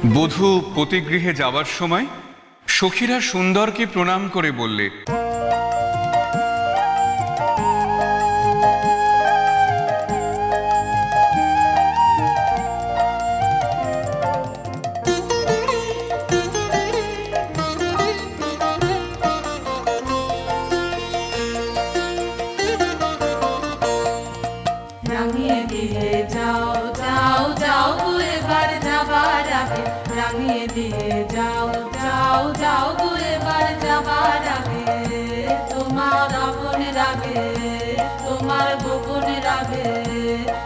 বধূ পতিগৃহে যাবার সময় সখীরা সুন্দরকে প্রণাম করে বললে, তোমার গোপন রাগে,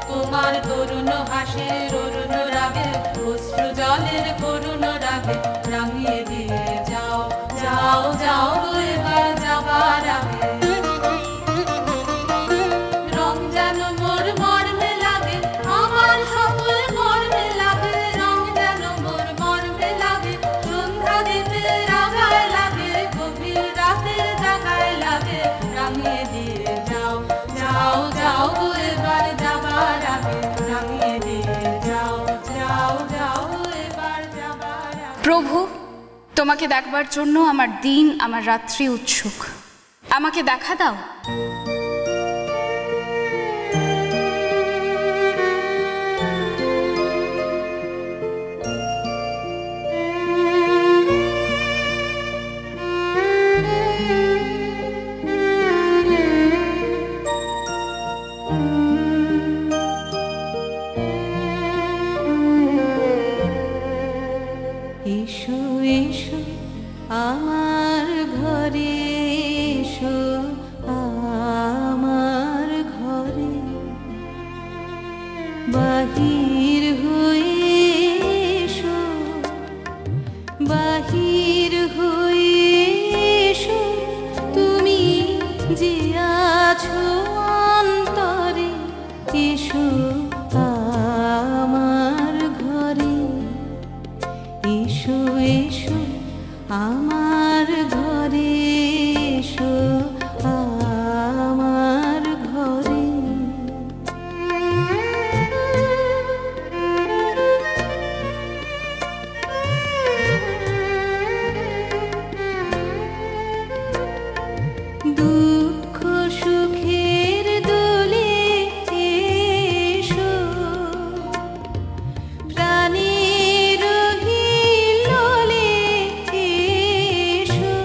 তোমার তরুণ হাসির অরুণ রাগে, অশ্রু জলের করুণ রাগে রাঙিয়ে দিয়ে যাও যাও যাও এবার যাবার আগে। রং যেন মোর মর্মে লাগে, আমার সকল মর্মে লাগে, রং যেন মোর মর্মে লাগে, সন্ধ্যা দিতে রাগায় লাগে, গভীর রাতের জাগায় লাগে রাঙিয়ে দিয়ে যাও যাও যাও এবার যাবার আগে, রাঙিয়ে দিয়ে যাও যাও যাও এবার যাবার আগে। প্রভু, তোমাকে দেখবার জন্য আমার দিন আমার রাত্রি উৎসুক, আমাকে দেখা দাও। এসো এসো আমার ঘরে, এসো আমার ঘরে, বাহির হয়ে এসো, বাহির হয়ে এসো, তুমি যে আছো অন্তরে, এসো আমার ঘরে, এসো এসো আমার ঘরে, এসো আমার ঘরে। দুঃখ সুখের দোলে এসো, প্রাণের হিলোলে এসো,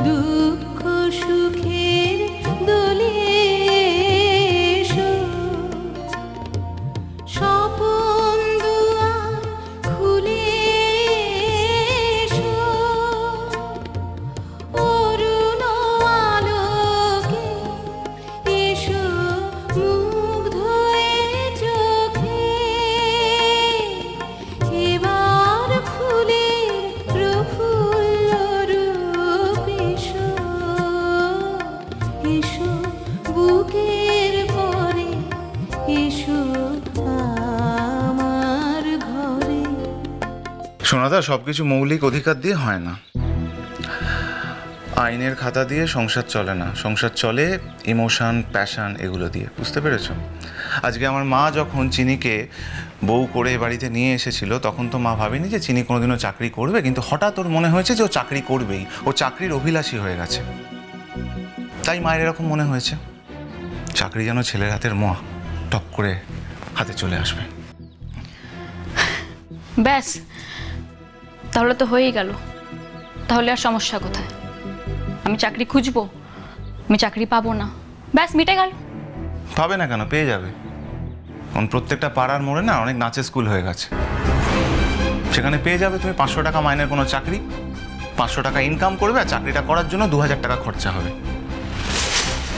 দুঃখ সুখের দোলে এসো, স্বপন দুয়ার খুলে এসো, অরুণ আলোকে এসো, মুগ্ধ চোখে এবার ফুলের প্রফুল্ল রূপ এসো, এসো বুকের পরে, এসো আমার ঘরে। সোনাদা, সবকিছু মৌলিক অধিকার দিয়ে হয় না, আইনের খাতা দিয়ে সংসার চলে না, সংসার চলে ইমোশন, প্যাশন, এগুলো দিয়ে। বুঝতে পেরেছ? আজকে আমার মা যখন চিনিকে বউ করে বাড়িতে নিয়ে এসেছিল, তখন তো মা ভাবেনি যে চিনি কোনোদিনও চাকরি করবে, কিন্তু হঠাৎ ওর মনে হয়েছে যে ও চাকরি করবেই, ও চাকরির অভিলাষী হয়ে গেছে। তাই মায়ের এরকম মনে হয়েছে চাকরি যেন ছেলের হাতের মোয়া, টপ করে হাতে চলে আসবে। ব্যাস, তাহলে তো হয়েই গেল। তাহলে আর সমস্যা কোথায়? আমি চাকরি খুঁজবো, আমি চাকরি পাবো না, ব্যাস মিটে গেল। পাবে না কেন? পেয়ে যাবে। কারণ প্রত্যেকটা পাড়ার মোড়ে না অনেক নাচের স্কুল হয়ে গেছে, সেখানে পেয়ে যাবে তুমি 500 টাকা মাইনের কোনো চাকরি, 500 টাকা ইনকাম করবে, আর চাকরিটা করার জন্য 2000 টাকা খরচা হবে।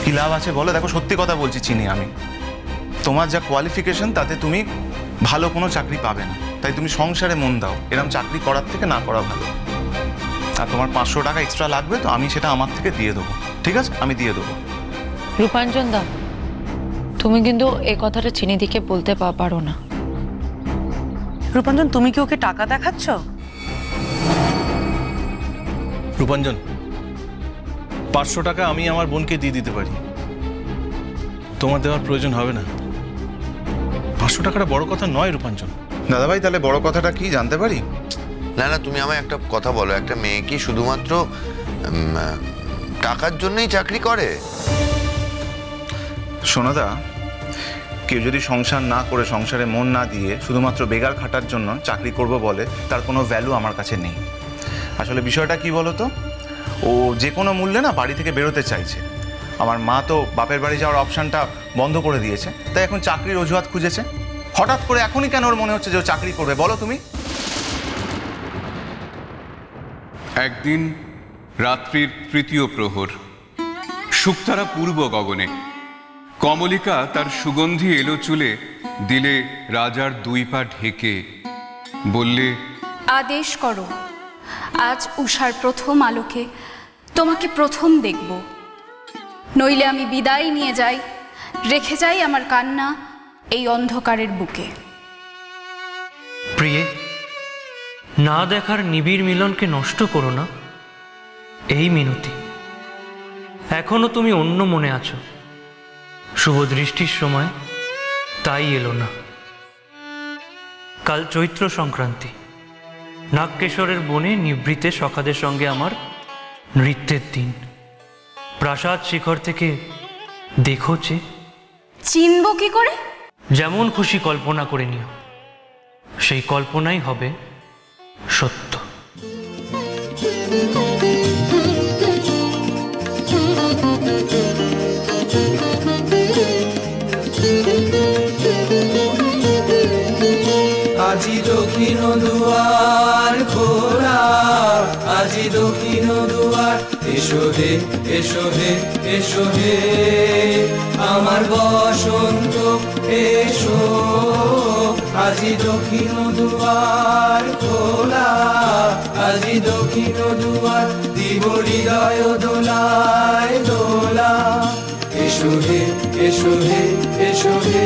কি লাভ আছে বলো? দেখো, সত্যি কথা বলছি চিনি, আমি তোমার যা কোয়ালিফিকেশন তাতে তুমি ভালো কোনো চাকরি পাবে না, তাই তুমি সংসারে মন দাও। এরকম চাকরি করার থেকে না করা ভালো। আর তোমার 500 টাকা এক্সট্রা লাগবে তো আমি সেটা আমার থেকে দিয়ে দেবো, ঠিক আছে? আমি দিয়ে দেবো। রূপাঞ্জন দা, তুমি কিন্তু এই কথাটা চিনিদিকে বলতে পারো না। রূপাঞ্জন, তুমি কি ওকে টাকা দেখাচ্ছ? রূপাঞ্জন, 500 টাকা আমি আমার বোনকে দিয়ে দিতে পারি, তোমার দেওয়ার প্রয়োজন হবে না। 500 টাকাটা বড় কথা নয় রূপাঞ্জন। দাদাভাই তাহলে বড় কথাটা কি জানতে পারি? না না, তুমি আমায় একটা কথা বলো, একটা মেয়ে কি শুধুমাত্র টাকার জন্যই চাকরি করে? সোনাদা, কেউ যদি সংসার না করে, সংসারে মন না দিয়ে শুধুমাত্র বেগার খাটার জন্য চাকরি করব বলে, তার কোনো ভ্যালু আমার কাছে নেই। আসলে বিষয়টা কি বলো তো, ও যে কোনো মূল্যে না বাড়ি থেকে বেরোতে চাইছে। আমার মা তো বাপের বাড়ি যাওয়ার অপশানটা বন্ধ করে দিয়েছে, তাই এখন চাকরির অজুহাত খুঁজেছে। হঠাৎ করে এখনই কেন ওর মনে হচ্ছে যে ও চাকরি করবে বলো তুমি? একদিন রাত্রির তৃতীয় প্রহর, শুকতারা পূর্ব গগনে, কমলিকা তার সুগন্ধি এলো চুলে দিলে রাজার 2 পা ঢেকে, বললে, আদেশ করো, আজ উষার প্রথম আলোকে তোমাকে প্রথম দেখব, নইলে আমি বিদায় নিয়ে যাই, রেখে যাই আমার কান্না এই অন্ধকারের বুকে। প্রিয়ে, না দেখার নিবিড় মিলনকে নষ্ট করো না। এই মিনতি, এখনো তুমি অন্য মনে আছো, শুভ দৃষ্টির সময় তাই এলো না। কাল চৈত্র সংক্রান্তি, নাগকেশরের বনে নিভৃতে সখাদের সঙ্গে আমার নৃত্যের দিন। প্রাসাদ শিখর থেকে দেখো যে, চিনব কি করে? যেমন খুশি কল্পনা করে নিও, সেই কল্পনাই হবে সত্য। আজি দক্ষিণ দুয়ার খোলা, আজি দক্ষিণ দুয়ার, এসো হে এসো হে এসো হে আমার বসন্ত এসো। আজি দক্ষিণ দুয়ার খোলা, আজি দক্ষিণ দুয়ার, দিব হৃদয় দোলায় দোলা। এসো হে এসো হে এসো হে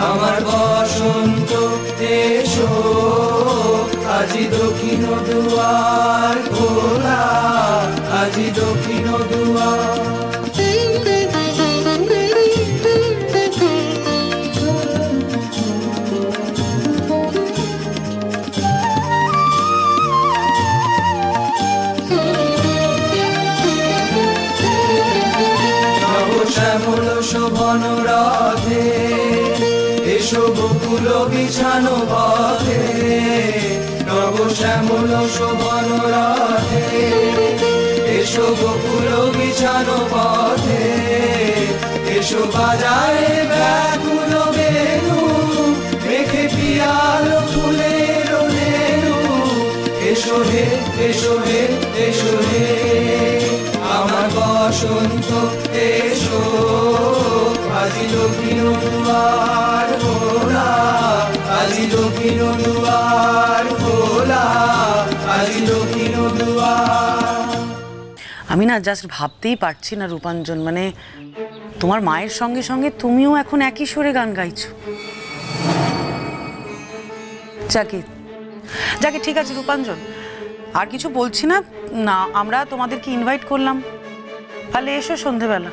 আমার বসন্ত এসো। আজি দক্ষিণ দুয়ার খোলা, আজি দক্ষিণ দুয়ার। শ্যামল শোভন রথে, এসো বকুল বিছানো পথে। নব শ্যামল শোভন রথে, এসো বকুল বিছানো পথে। এসো বাজারে ব্যাকুল বেণু, মেঘে পিয়াল ফুলের রেণু। এসো হে এসো হে এসো হে আমার বসন্ত এসো। আজি দক্ষিণ দুয়ার খোলা, আজি দক্ষিণ দুয়ার খোলা, আজি দক্ষিণ দুয়ার। আমি না জাস্ট ভাবতেই পারছি না রূপাঞ্জন, মানে তোমার মায়ের সঙ্গে সঙ্গে তুমিও এখন একই সুরে গান গাইছো। যাকে যাকে ঠিক আছে রূপাঞ্জন, আর কিছু বলছি না, না আমরা তোমাদেরকে ইনভাইট করলাম, তাহলে এসো সন্ধেবেলা।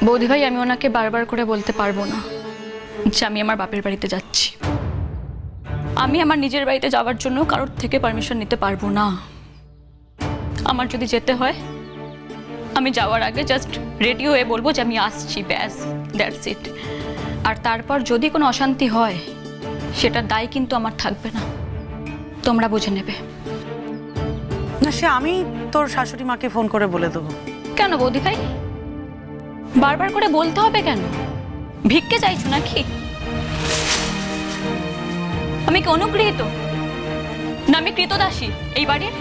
বৌদি ভাই, আমি ওনাকে বারবার করে বলতে পারবো না যে আমি আমার বাপের বাড়িতে যাচ্ছি। আমি আমার নিজের বাড়িতে যাওয়ার জন্য কারোর থেকে পারমিশন নিতে পারবো না। আমার যদি যেতে হয়, আমি যাওয়ার আগে জাস্ট রেডি হয়ে বলবো যে আমি আসছি, ব্যাস, দ্যাটস ইট। আর তারপর যদি কোনো অশান্তি হয়, সেটার দায় কিন্তু আমার থাকবে না, তোমরা বুঝে নেবে। না সে আমি তোর শাশুড়ি মাকে ফোন করে বলে দেবো। কেন বৌদি ভাই, বারবার করে বলতে হবে কেন? ভিক্ষে চাইছো নাকি? আমি কি অনুগৃহীত না আমি কৃতদাসী এই বাড়ির?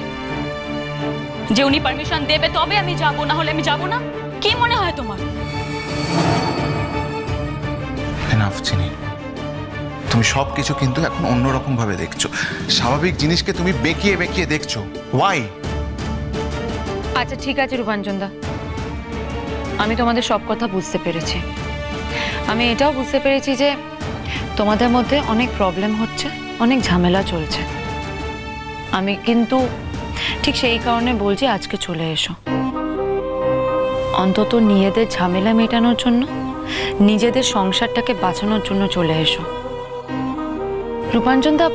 যে উনি পারমিশন দেবে তবে আমি যাব, না হলে আমি যাব না? কি মনে হয় তোমার? এনাফ চিনি, তুমি সব কিছু কিন্তু এখন অন্যরকম ভাবে দেখছো। স্বাভাবিক জিনিসকে তুমি বেঁকিয়ে বেঁকিয়ে দেখছো। ওয়াই? আচ্ছা ঠিক আছে রূপাঞ্জনদা, আমি তোমাদের সব কথা বুঝতে পেরেছি। আমি এটাও বুঝতে পেরেছি যে তোমাদের মধ্যে অনেক প্রবলেম হচ্ছে, অনেক ঝামেলা চলছে। আমি কিন্তু ঠিক সেই কারণে বলছি আজকে চলে এসো, অন্তত নিজেদের ঝামেলা মেটানোর জন্য নিজেদের সংসারটাকে বাঁচানোর জন্য চলে এসো। রূপাঞ্জন দা,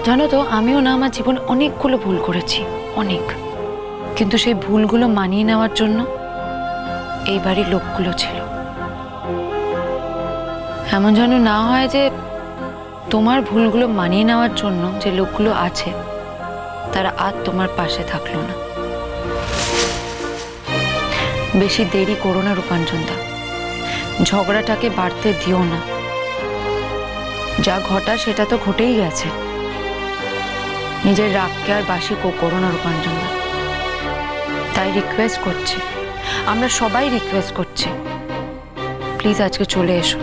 জানো তো আমিও না আমার জীবনে অনেকগুলো ভুল করেছি, অনেক, কিন্তু সেই ভুলগুলো মানিয়ে নেওয়ার জন্য এই বাড়ির লোকগুলো ছিল। এমন যেন না হয় যে তোমার ভুলগুলো মানিয়ে নেওয়ার জন্য যে লোকগুলো আছে তারা আর তোমার পাশে থাকলো না। বেশি দেরি করো না রূপাঞ্জন দা, ঝগড়াটাকে বাড়তে দিও না। যা ঘটা সেটা তো ঘটেই গেছে, নিজের রাগকে আর বাসি করো না রূপাঞ্জন দা। তাই রিকোয়েস্ট করছি, আমরা সবাই রিকোয়েস্ট করছি, প্লিজ আজকে চলে এসো।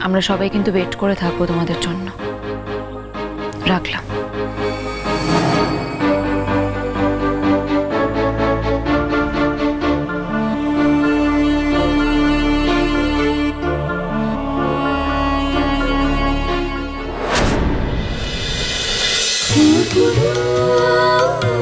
আমরা সবাই কিন্তু ওয়েট করে থাকবো তোমাদের জন্য। রাখলাম। Ooh, ooh, ooh.